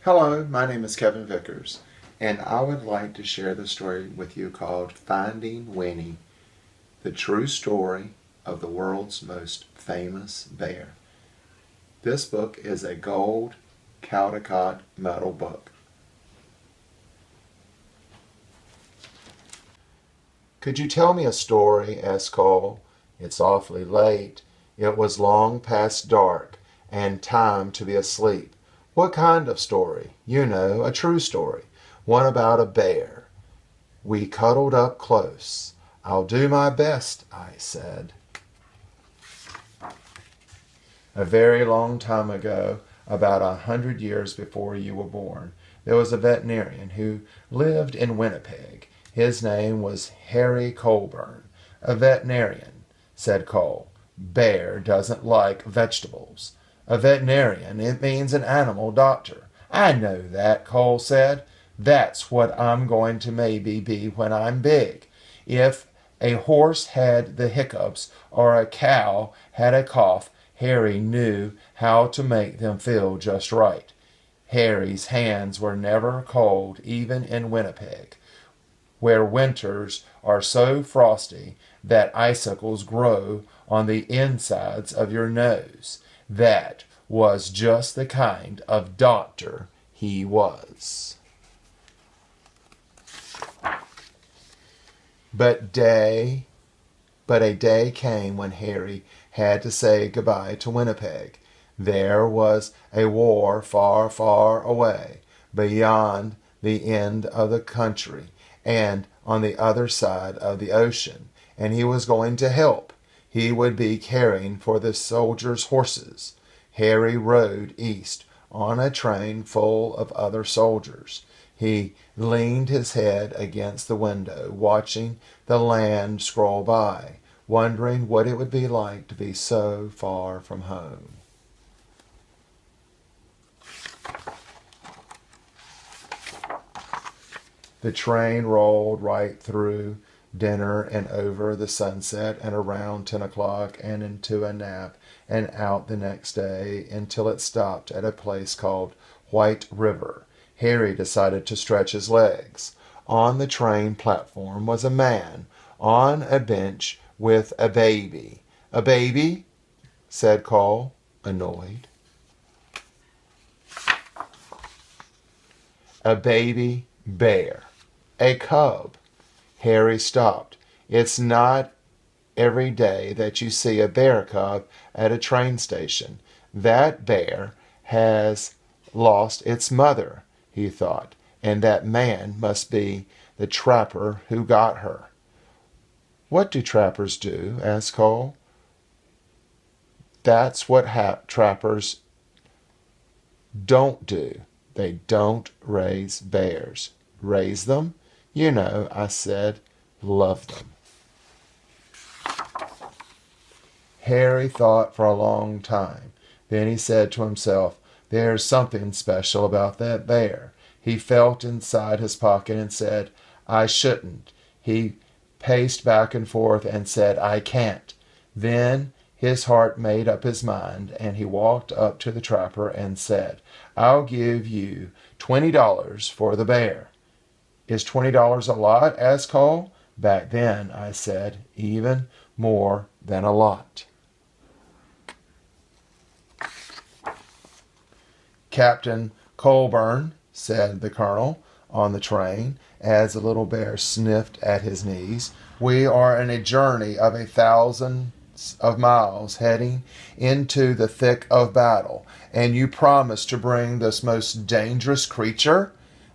Hello, my name is Kevin Vickers, and I would like to share the story with you called Finding Winnie, the true story of the world's most famous bear. This book is a gold Caldecott medal book. Could you tell me a story? Asked Cole. It's awfully late. It was long past dark, and time to be asleep. What kind of story? You know, a true story. One about a bear. We cuddled up close. I'll do my best, I said. A very long time ago, about 100 years before you were born, there was a veterinarian who lived in Winnipeg. His name was Harry Colburn. A veterinarian, said Cole. Bear doesn't like vegetables. A veterinarian, it means an animal doctor. I know that, Cole said. That's what I'm going to maybe be when I'm big. If a horse had the hiccups or a cow had a cough, Harry knew how to make them feel just right. Harry's hands were never cold, even in Winnipeg, where winters are so frosty that icicles grow on the insides of your nose. That was just the kind of doctor he was. But a day came when Harry had to say goodbye to Winnipeg. There was a war far, far away, beyond the end of the country and on the other side of the ocean, and he was going to help. He would be caring for the soldiers' horses. Harry rode east on a train full of other soldiers. He leaned his head against the window, watching the land scroll by, wondering what it would be like to be so far from home. The train rolled right through dinner and over the sunset and around 10 o'clock and into a nap and out the next day until it stopped at a place called White River. Harry decided to stretch his legs. On the train platform was a man on a bench with a baby. A baby? Said Cole, annoyed. A baby bear. A cub. Harry stopped. It's not every day that you see a bear cub at a train station. That bear has lost its mother, he thought, and that man must be the trapper who got her. What do trappers do? Asked Cole. That's what trappers don't do. They don't raise bears. Raise them? You know, I said, love them. Harry thought for a long time. Then he said to himself, there's something special about that bear. He felt inside his pocket and said, I shouldn't. He paced back and forth and said, I can't. Then his heart made up his mind, and he walked up to the trapper and said, I'll give you $20 for the bear. Is $20 a lot? Asked Cole. Back then, I said, even more than a lot. Captain Colburn, said the colonel on the train, as the little bear sniffed at his knees, we are in a journey of 1,000 of miles heading into the thick of battle, and you promised to bring this most dangerous creature?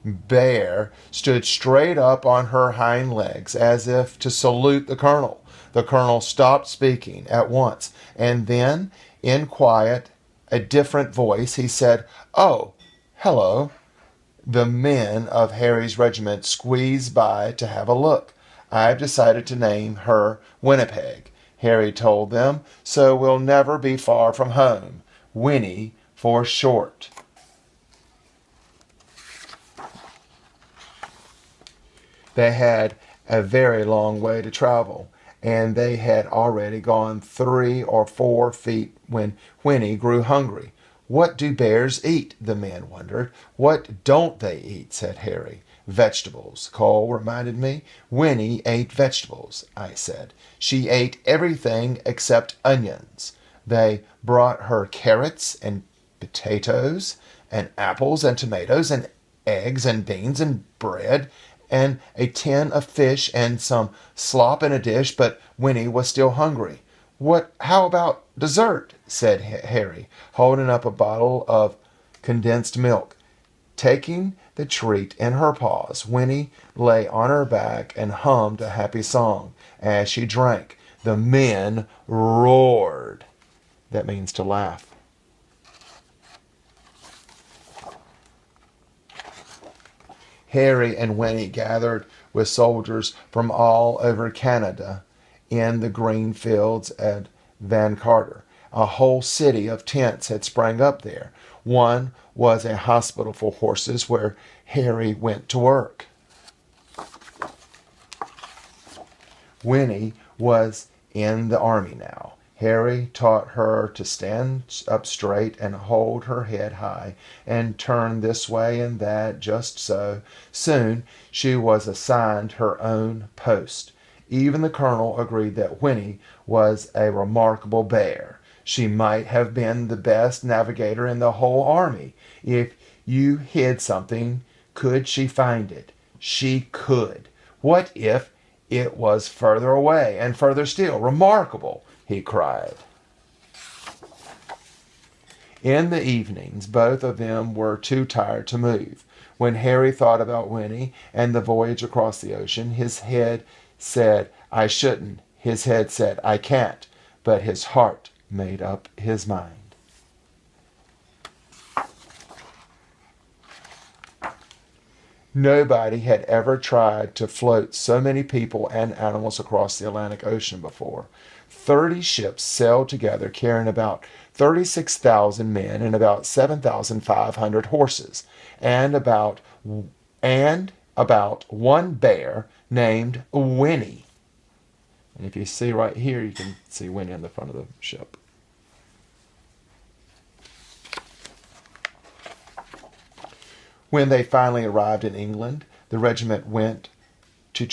Bear stood straight up on her hind legs as if to salute the colonel. The colonel stopped speaking at once, and then, in quiet, a different voice, he said, Oh, hello. The men of Harry's regiment squeezed by to have a look. I've decided to name her Winnipeg, Harry told them, so we'll never be far from home. Winnie for short. They had a very long way to travel, and they had already gone 3 or 4 feet when Winnie grew hungry. What do bears eat? The men wondered. What don't they eat? Said Harry. Vegetables, Cole reminded me. Winnie ate vegetables, I said. She ate everything except onions. They brought her carrots and potatoes and apples and tomatoes and eggs and beans and bread and a tin of fish and some slop in a dish, but Winnie was still hungry. How about dessert? Said Harry, holding up a bottle of condensed milk. Taking the treat in her paws, Winnie lay on her back and hummed a happy song. As she drank, the men roared. That means to laugh. Harry and Winnie gathered with soldiers from all over Canada in the green fields at Van Carter. A whole city of tents had sprang up there. One was a hospital for horses where Harry went to work. Winnie was in the army now. Harry taught her to stand up straight and hold her head high and turn this way and that, just so. Soon she was assigned her own post. Even the colonel agreed that Winnie was a remarkable bear. She might have been the best navigator in the whole army. If you hid something, could she find it? She could. What if it was further away and further still? Remarkable, he cried. In the evenings, both of them were too tired to move. When Harry thought about Winnie and the voyage across the ocean, his head said, I shouldn't. His head said, I can't. But his heart made up his mind. Nobody had ever tried to float so many people and animals across the Atlantic Ocean before. 30 ships sailed together carrying about 36,000 men and about 7,500 horses, and about one bear named Winnie. And if you see right here, you can see Winnie on the front of the ship. When they finally arrived in England, the regiment went to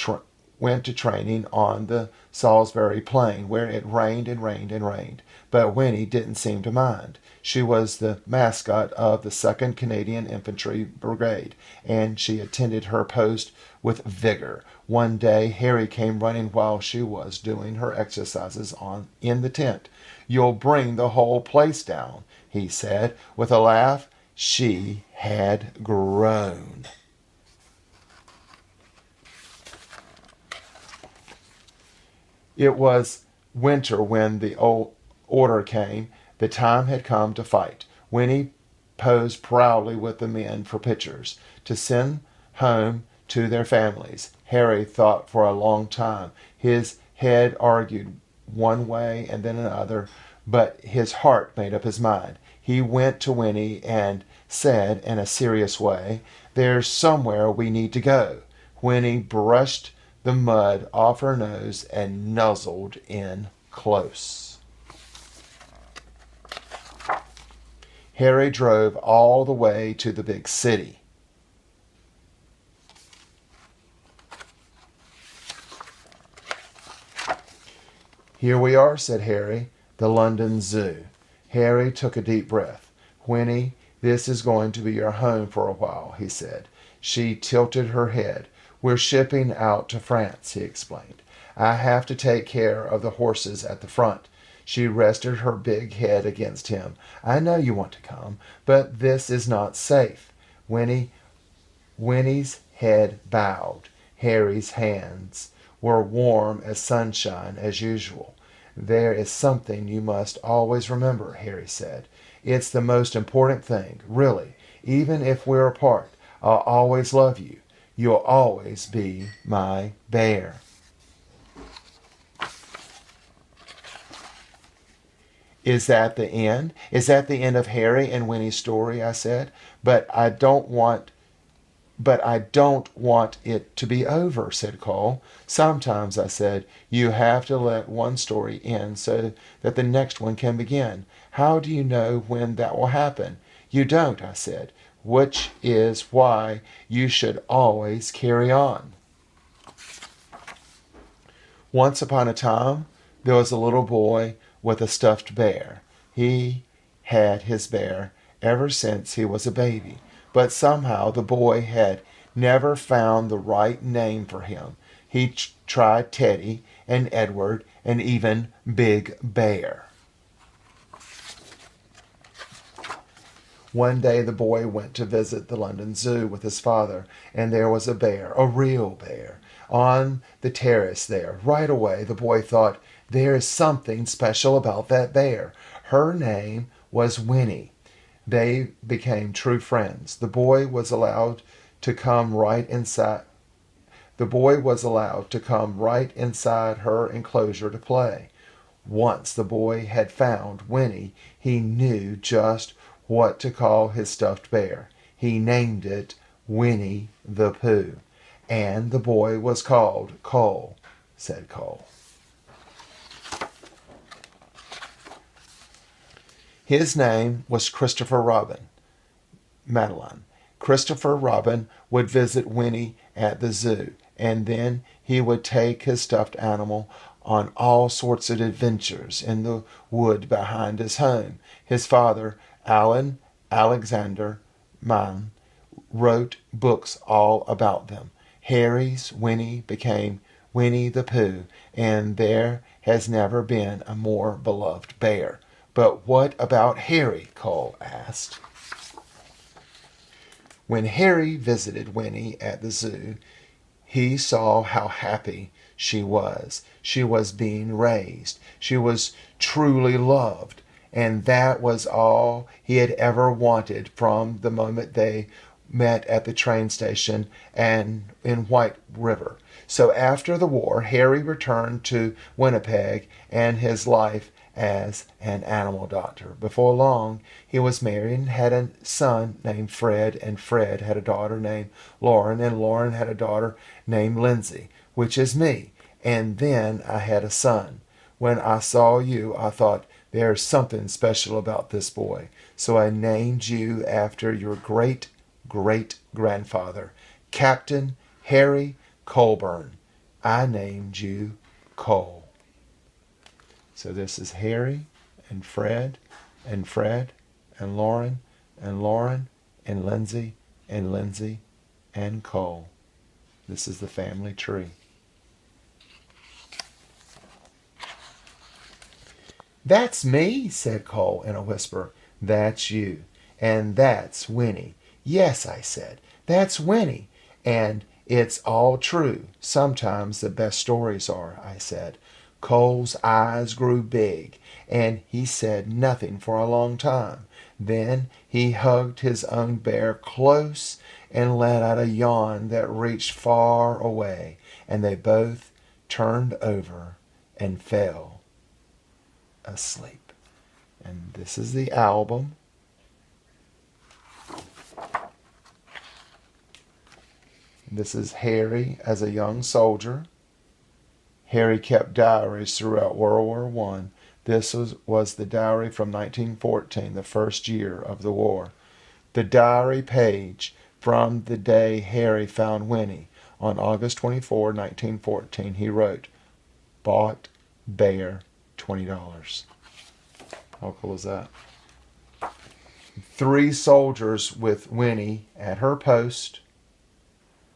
training on the Salisbury Plain, where it rained and rained and rained. But Winnie didn't seem to mind. She was the mascot of the 2nd Canadian Infantry Brigade, and she attended her post with vigor. One day, Harry came running while she was doing her exercises in the tent. You'll bring the whole place down, he said, with a laugh. She had grown. It was winter when the order came. The time had come to fight. Winnie posed proudly with the men for pictures to send home to their families. Harry thought for a long time. His head argued one way and then another, but his heart made up his mind. He went to Winnie and said in a serious way, There's somewhere we need to go. Winnie brushed the mud off her nose and nuzzled in close. Harry drove all the way to the big city. Here we are, said Harry, the London Zoo. Harry took a deep breath. Winnie, this is going to be your home for a while, he said. She tilted her head. We're shipping out to France, he explained. I have to take care of the horses at the front. She rested her big head against him. I know you want to come, but this is not safe. Winnie's head bowed. Harry's hands were warm as sunshine as usual. There is something you must always remember, Harry said. It's the most important thing, really. Even if we're apart, I'll always love you. You'll always be my bear. Is that the end? Is that the end of Harry and Winnie's story? I said. But I don't want But I don't want it to be over, said Cole. Sometimes, I said, you have to let one story end so that the next one can begin. How do you know when that will happen? You don't, I said, which is why you should always carry on. Once upon a time, there was a little boy with a stuffed bear. He had his bear ever since he was a baby, but somehow the boy had never found the right name for him. He tried Teddy and Edward and even Big Bear. One day the boy went to visit the London Zoo with his father, and there was a bear, a real bear, on the terrace there. Right away the boy thought, there is something special about that bear. Her name was Winnie. They became true friends. The boy was allowed to come right inside her enclosure to play. Once the boy had found Winnie, he knew just what to call his stuffed bear. He named it Winnie the Pooh. And the boy was called Cole, said Cole. His name was Christopher Robin. Madeline. Christopher Robin would visit Winnie at the zoo, and then he would take his stuffed animal on all sorts of adventures in the wood behind his home. His father, Alan Alexander Mann, wrote books all about them. Harry's Winnie became Winnie the Pooh, and there has never been a more beloved bear. But what about Harry? Cole asked. When Harry visited Winnie at the zoo, he saw how happy she was. She was being raised. She was truly loved. And that was all he had ever wanted from the moment they met at the train station and in White River. So after the war, Harry returned to Winnipeg and his life as an animal doctor. Before long, he was married and had a son named Fred, and Fred had a daughter named Lauren, and Lauren had a daughter named Lindsay, which is me. And then I had a son. When I saw you, I thought, there's something special about this boy. So I named you after your great-great-grandfather, Captain Harry Colburn. I named you Cole. So this is Harry and Fred and Fred and Lauren and Lauren and Lindsay and Lindsay and Cole. This is the family tree. That's me, said Cole in a whisper. That's you. And that's Winnie. Yes, I said, that's Winnie. And it's all true. Sometimes the best stories are, I said. Cole's eyes grew big, and he said nothing for a long time. Then he hugged his own bear close and let out a yawn that reached far away, and they both turned over and fell asleep. And this is the album. This is Harry as a young soldier. Harry kept diaries throughout World War I. This was the diary from 1914, the first year of the war. The diary page from the day Harry found Winnie. On August 24, 1914, he wrote, bought bear, $20. How cool is that? 3 soldiers with Winnie at her post.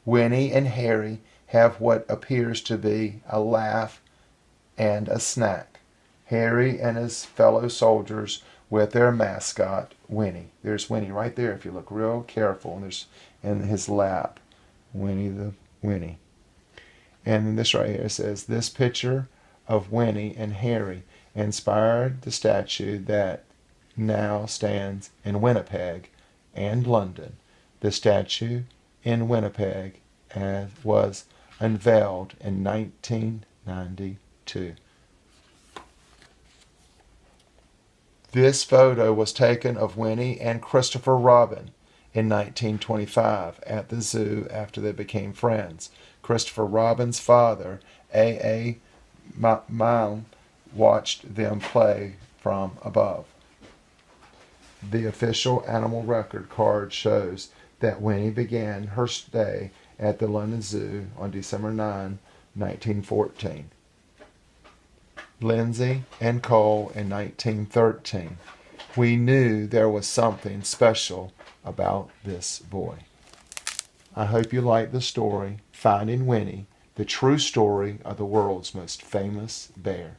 Winnie and Harry have what appears to be a laugh and a snack. Harry and his fellow soldiers with their mascot, Winnie. There's Winnie right there if you look real careful. And there's in his lap, Winnie. And this right here says, this picture of Winnie and Harry inspired the statue that now stands in Winnipeg and London. The statue in Winnipeg was unveiled in 1992. This photo was taken of Winnie and Christopher Robin in 1925 at the zoo after they became friends. Christopher Robin's father, A. Milne, watched them play from above. The official animal record card shows that Winnie began her stay at the London Zoo on December 9, 1914. Lindsay and Cole in 1913. We knew there was something special about this boy. I hope you like the story, Finding Winnie, the true story of the world's most famous bear.